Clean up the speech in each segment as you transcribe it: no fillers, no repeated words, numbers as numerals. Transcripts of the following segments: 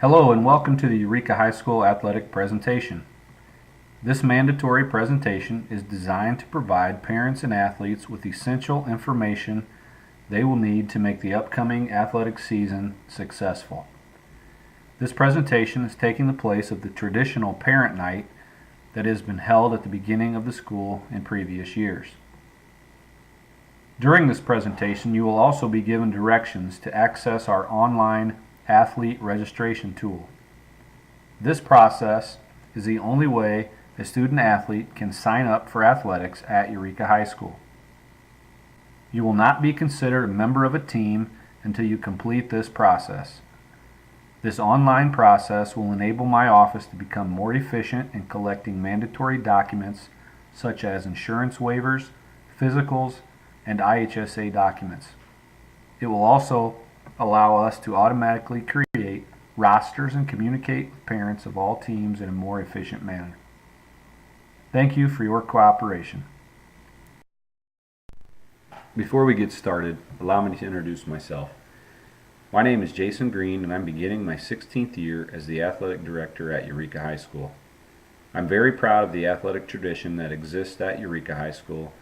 Hello and welcome to the Eureka High School Athletic Presentation. This mandatory presentation is designed to provide parents and athletes with essential information they will need to make the upcoming athletic season successful. This presentation is taking the place of the traditional parent night that has been held at the beginning of the school in previous years. During this presentation, you will also be given directions to access our online athlete registration tool. This process is the only way a student athlete can sign up for athletics at Eureka High School. You will not be considered a member of a team until you complete this process. This online process will enable my office to become more efficient in collecting mandatory documents such as insurance waivers, physicals, and IHSA documents. It will also allow us to automatically create rosters and communicate with parents of all teams in a more efficient manner. Thank you for your cooperation. Before we get started, allow me to introduce myself. My name is Jason Green and I'm beginning my 16th year as the athletic director at Eureka High School. I'm very proud of the athletic tradition that exists at Eureka High School,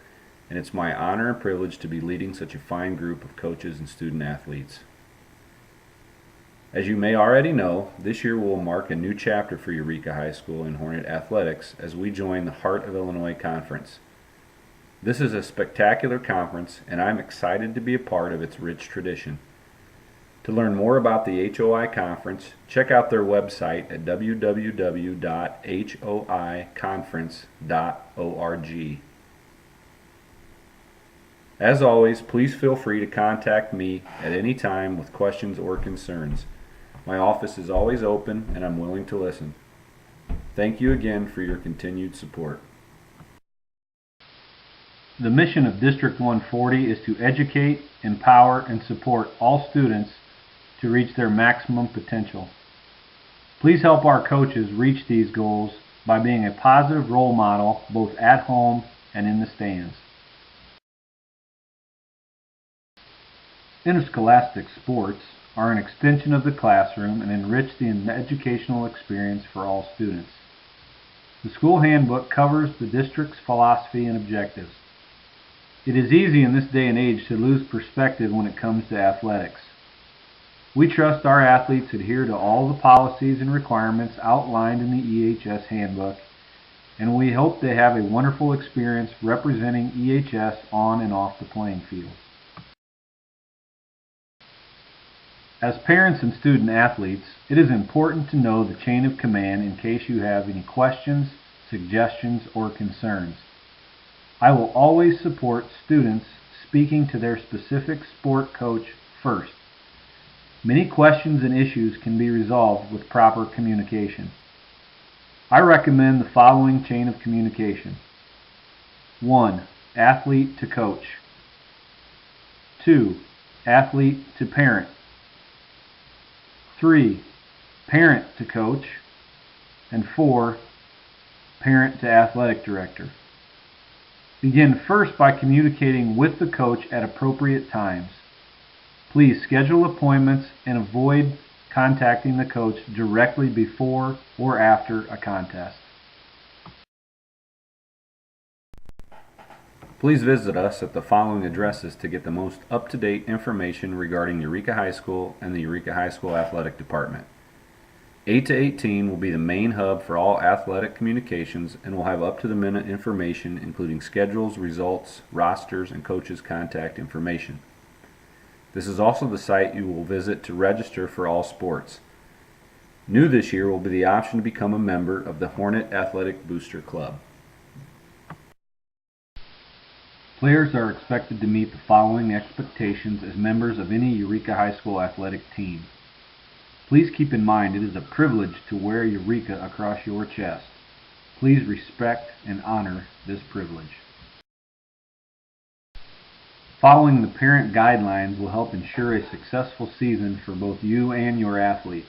and it's my honor and privilege to be leading such a fine group of coaches and student athletes. As you may already know, this year will mark a new chapter for Eureka High School in Hornet Athletics as we join the Heart of Illinois Conference. This is a spectacular conference and I'm excited to be a part of its rich tradition. To learn more about the HOI Conference, check out their website at www.hoiconference.org. As always, please feel free to contact me at any time with questions or concerns. My office is always open and I'm willing to listen. Thank you again for your continued support. The mission of District 140 is to educate, empower, and support all students to reach their maximum potential. Please help our coaches reach these goals by being a positive role model both at home and in the stands. Interscholastic sports are an extension of the classroom and enrich the educational experience for all students. The school handbook covers the district's philosophy and objectives. It is easy in this day and age to lose perspective when it comes to athletics. We trust our athletes adhere to all the policies and requirements outlined in the EHS handbook, and we hope they have a wonderful experience representing EHS on and off the playing field. As parents and student athletes, it is important to know the chain of command in case you have any questions, suggestions, or concerns. I will always support students speaking to their specific sport coach first. Many questions and issues can be resolved with proper communication. I recommend the following chain of communication. 1. Athlete to coach. 2. Athlete to parent. 3. Parent to coach. And 4. Parent to athletic director. Begin first by communicating with the coach at appropriate times. Please schedule appointments and avoid contacting the coach directly before or after a contest. Please visit us at the following addresses to get the most up-to-date information regarding Eureka High School and the Eureka High School Athletic Department. 8 to 18 will be the main hub for all athletic communications and will have up-to-the-minute information including schedules, results, rosters, and coaches' contact information. This is also the site you will visit to register for all sports. New this year will be the option to become a member of the Hornet Athletic Booster Club. Players are expected to meet the following expectations as members of any Eureka High School athletic team. Please keep in mind it is a privilege to wear Eureka across your chest. Please respect and honor this privilege. Following the parent guidelines will help ensure a successful season for both you and your athlete.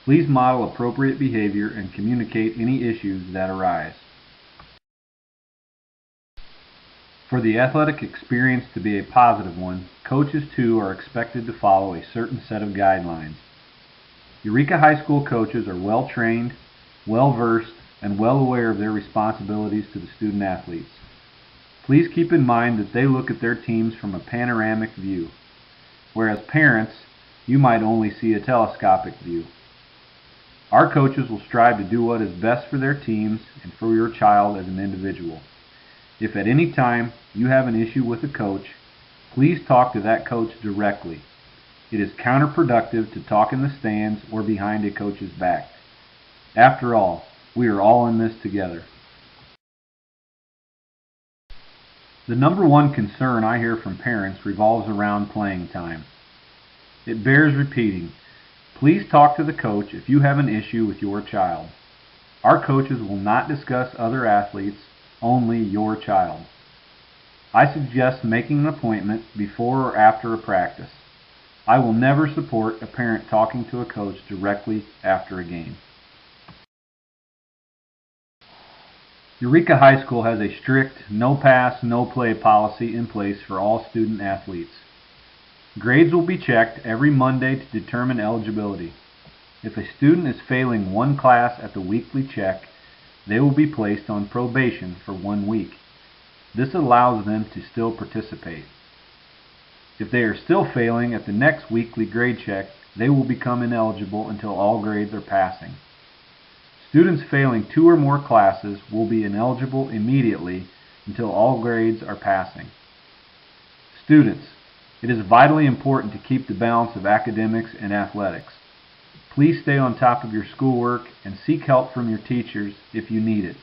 Please model appropriate behavior and communicate any issues that arise. For the athletic experience to be a positive one, coaches too are expected to follow a certain set of guidelines. Eureka High School coaches are well trained, well versed, and well aware of their responsibilities to the student athletes. Please keep in mind that they look at their teams from a panoramic view, whereas parents, you might only see a telescopic view. Our coaches will strive to do what is best for their teams and for your child as an individual. If at any time you have an issue with a coach, please talk to that coach directly. It is counterproductive to talk in the stands or behind a coach's back. After all, we are all in this together. The number one concern I hear from parents revolves around playing time. It bears repeating. Please talk to the coach if you have an issue with your child. Our coaches will not discuss other athletes, only your child. I suggest making an appointment before or after a practice. I will never support a parent talking to a coach directly after a game. Eureka High School has a strict no pass, no play policy in place for all student athletes. Grades will be checked every Monday to determine eligibility. If a student is failing one class at the weekly check, they will be placed on probation for 1 week. This allows them to still participate. If they are still failing at the next weekly grade check, they will become ineligible until all grades are passing. Students failing 2 or more classes will be ineligible immediately until all grades are passing. Students, it is vitally important to keep the balance of academics and athletics. Please stay on top of your schoolwork and seek help from your teachers if you need it.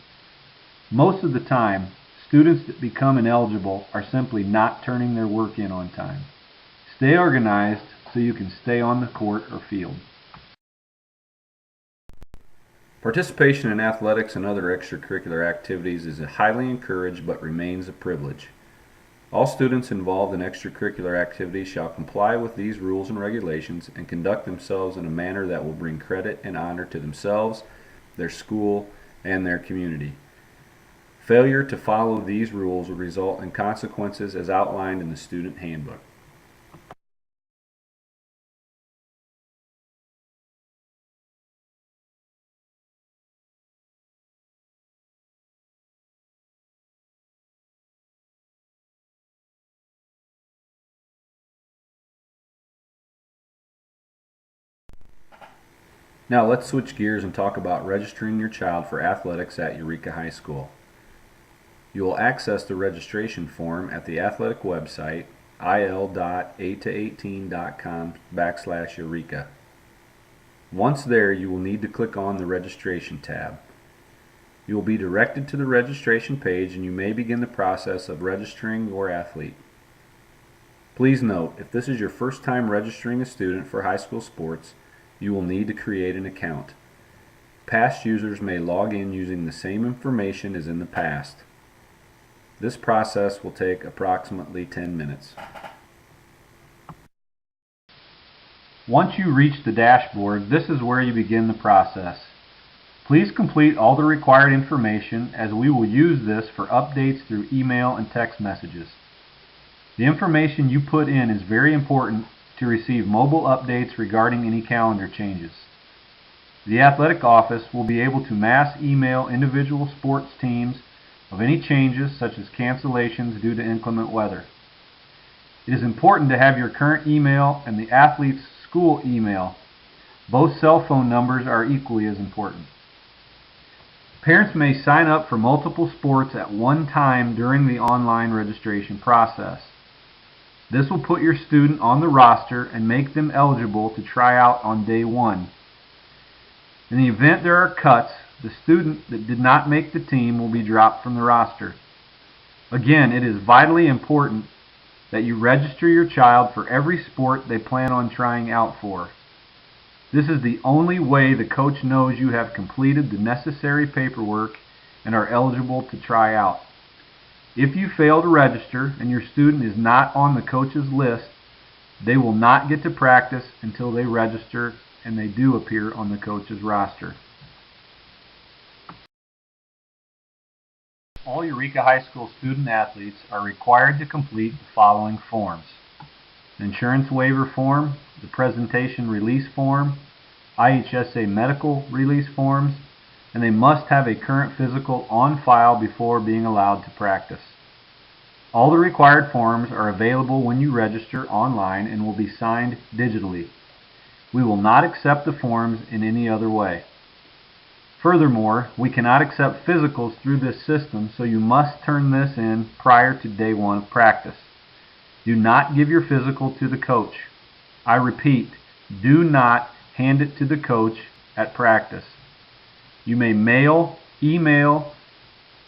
Most of the time, students that become ineligible are simply not turning their work in on time. Stay organized so you can stay on the court or field. Participation in athletics and other extracurricular activities is highly encouraged but remains a privilege. All students involved in extracurricular activities shall comply with these rules and regulations and conduct themselves in a manner that will bring credit and honor to themselves, their school, and their community. Failure to follow these rules will result in consequences as outlined in the student handbook. Now let's switch gears and talk about registering your child for athletics at Eureka High School. You will access the registration form at the athletic website il.8to18.com/Eureka. Once there, you will need to click on the registration tab. You will be directed to the registration page and you may begin the process of registering your athlete. Please note, if this is your first time registering a student for high school sports, you will need to create an account. Past users may log in using the same information as in the past. This process will take approximately 10 minutes. Once you reach the dashboard, this is where you begin the process. Please complete all the required information as we will use this for updates through email and text messages. The information you put in is very important to receive mobile updates regarding any calendar changes. The athletic office will be able to mass email individual sports teams of any changes such as cancellations due to inclement weather. It is important to have your current email and the athlete's school email. Both cell phone numbers are equally as important. Parents may sign up for multiple sports at one time during the online registration process. This will put your student on the roster and make them eligible to try out on day 1. In the event there are cuts, the student that did not make the team will be dropped from the roster. Again, it is vitally important that you register your child for every sport they plan on trying out for. This is the only way the coach knows you have completed the necessary paperwork and are eligible to try out. If you fail to register and your student is not on the coach's list, they will not get to practice until they register and they do appear on the coach's roster. All Eureka High School student athletes are required to complete the following forms: the insurance waiver form, the presentation release form, IHSA medical release forms, and they must have a current physical on file before being allowed to practice. All the required forms are available when you register online and will be signed digitally. We will not accept the forms in any other way. Furthermore, we cannot accept physicals through this system, so you must turn this in prior to day one of practice. Do not give your physical to the coach. I repeat, do not hand it to the coach at practice. You may mail, email,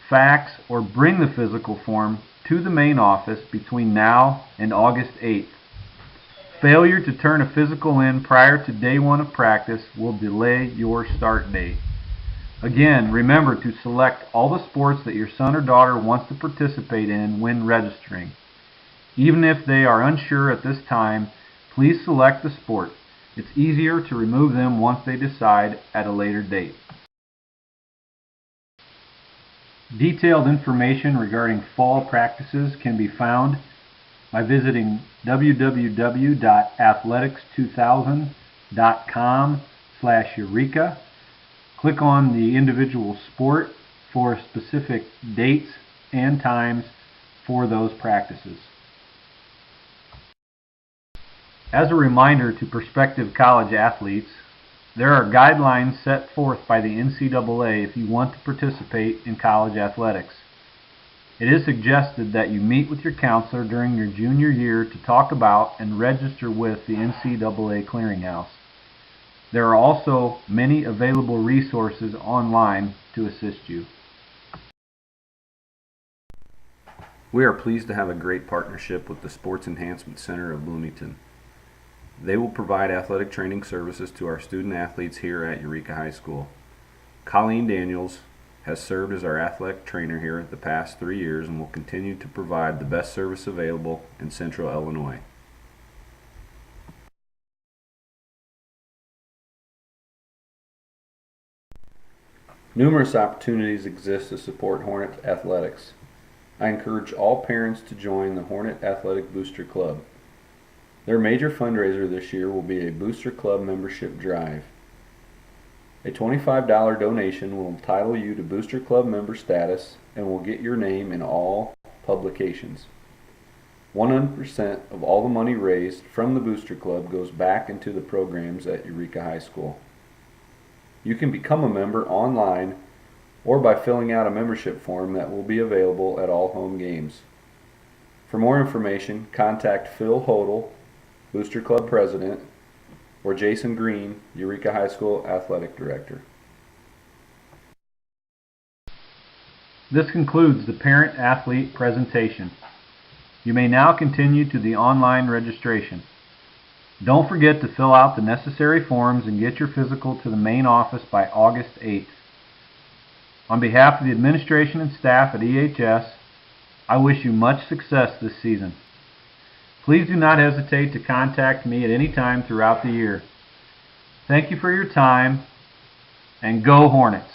fax, or bring the physical form to the main office between now and August 8th. Failure to turn a physical in prior to day one of practice will delay your start date. Again, remember to select all the sports that your son or daughter wants to participate in when registering. Even if they are unsure at this time, please select the sport. It's easier to remove them once they decide at a later date. Detailed information regarding fall practices can be found by visiting www.athletics2000.com/Eureka. Click on the individual sport for specific dates and times for those practices. As a reminder to prospective college athletes, there are guidelines set forth by the NCAA if you want to participate in college athletics. It is suggested that you meet with your counselor during your junior year to talk about and register with the NCAA clearinghouse. There are also many available resources online to assist you. We are pleased to have a great partnership with the Sports Enhancement Center of Bloomington. They will provide athletic training services to our student athletes here at Eureka High School. Colleen Daniels has served as our athletic trainer here the past 3 years and will continue to provide the best service available in Central Illinois. Numerous opportunities exist to support Hornet athletics. I encourage all parents to join the Hornet Athletic Booster Club. Their major fundraiser this year will be a Booster Club membership drive. A $25 donation will entitle you to Booster Club member status and will get your name in all publications. 100% of all the money raised from the Booster Club goes back into the programs at Eureka High School. You can become a member online or by filling out a membership form that will be available at all home games. For more information, contact Phil Hodel, Booster Club President, or Jason Green, Eureka High School Athletic Director. This concludes the parent-athlete presentation. You may now continue to the online registration. Don't forget to fill out the necessary forms and get your physical to the main office by August 8th. On behalf of the administration and staff at EHS, I wish you much success this season. Please do not hesitate to contact me at any time throughout the year. Thank you for your time, and go Hornets!